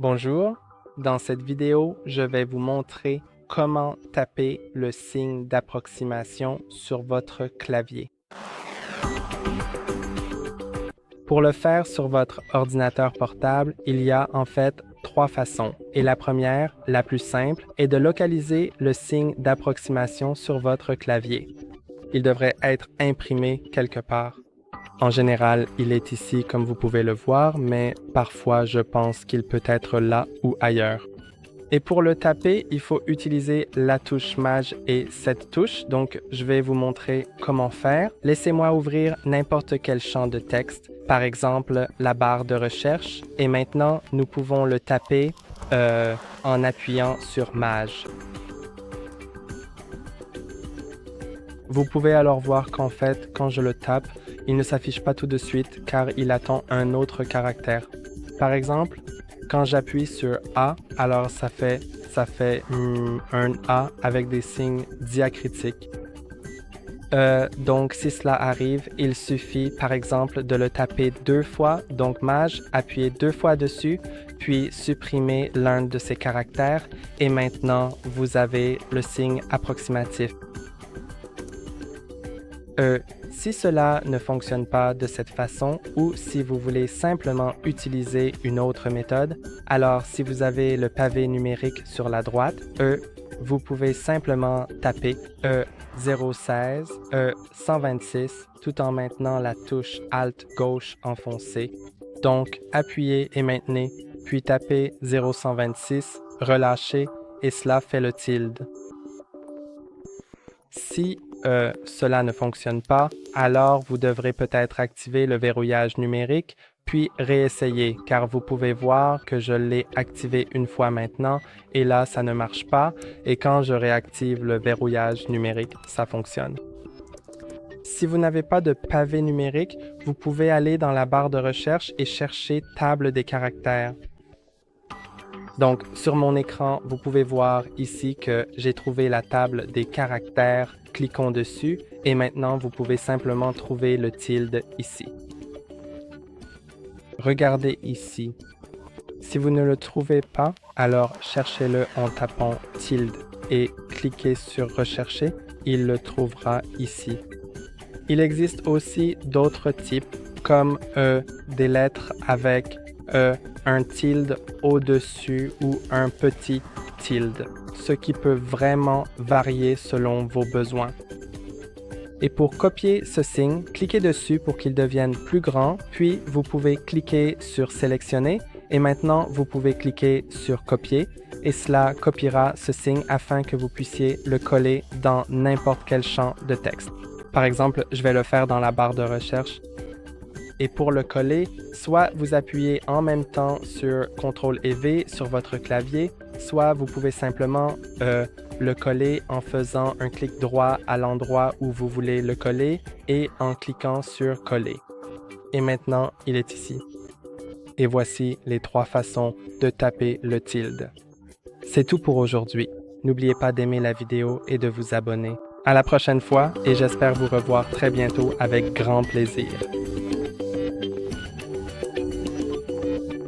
Bonjour, dans cette vidéo, je vais vous montrer comment taper le signe d'approximation sur votre clavier. Pour le faire sur votre ordinateur portable, il y a en fait trois façons. Et la première, la plus simple, est de localiser le signe d'approximation sur votre clavier. Il devrait être imprimé quelque part. En général, il est ici comme vous pouvez le voir, mais parfois je pense qu'il peut être là ou ailleurs. Et pour le taper, il faut utiliser la touche Maj et cette touche, donc je vais vous montrer comment faire. Laissez-moi ouvrir n'importe quel champ de texte, par exemple la barre de recherche, et maintenant nous pouvons le taper en appuyant sur Maj. Vous pouvez alors voir qu'en fait, quand je le tape, il ne s'affiche pas tout de suite car il attend un autre caractère. Par exemple, quand j'appuie sur A, alors ça fait un A avec des signes diacritiques. Donc, si cela arrive, il suffit par exemple de le taper deux fois, donc Maj, appuyer deux fois dessus, puis supprimer l'un de ces caractères et maintenant vous avez le signe approximatif. Si cela ne fonctionne pas de cette façon ou si vous voulez simplement utiliser une autre méthode, alors si vous avez le pavé numérique sur la droite, vous pouvez simplement taper E016, E126 tout en maintenant la touche Alt gauche enfoncée. Donc, appuyez et maintenez, puis tapez 0126, relâchez et cela fait le tilde. Si cela ne fonctionne pas, alors vous devrez peut-être activer le verrouillage numérique, puis réessayer, car vous pouvez voir que je l'ai activé une fois maintenant, et là, ça ne marche pas, et quand je réactive le verrouillage numérique, ça fonctionne. Si vous n'avez pas de pavé numérique, vous pouvez aller dans la barre de recherche et chercher Table des caractères. Donc, sur mon écran, vous pouvez voir ici que j'ai trouvé la table des caractères. Cliquons dessus et maintenant, vous pouvez simplement trouver le tilde ici. Regardez ici. Si vous ne le trouvez pas, alors cherchez-le en tapant tilde et cliquez sur rechercher. Il le trouvera ici. Il existe aussi d'autres types comme des lettres avec un tilde au-dessus ou un petit tilde, ce qui peut vraiment varier selon vos besoins. Et pour copier ce signe, cliquez dessus pour qu'il devienne plus grand, puis vous pouvez cliquer sur sélectionner et maintenant vous pouvez cliquer sur copier et cela copiera ce signe afin que vous puissiez le coller dans n'importe quel champ de texte. Par exemple, je vais le faire dans la barre de recherche. Et pour le coller, soit vous appuyez en même temps sur CTRL et V sur votre clavier, soit vous pouvez simplement le coller en faisant un clic droit à l'endroit où vous voulez le coller et en cliquant sur Coller. Et maintenant, il est ici. Et voici les trois façons de taper le tilde. C'est tout pour aujourd'hui. N'oubliez pas d'aimer la vidéo et de vous abonner. À la prochaine fois et j'espère vous revoir très bientôt avec grand plaisir.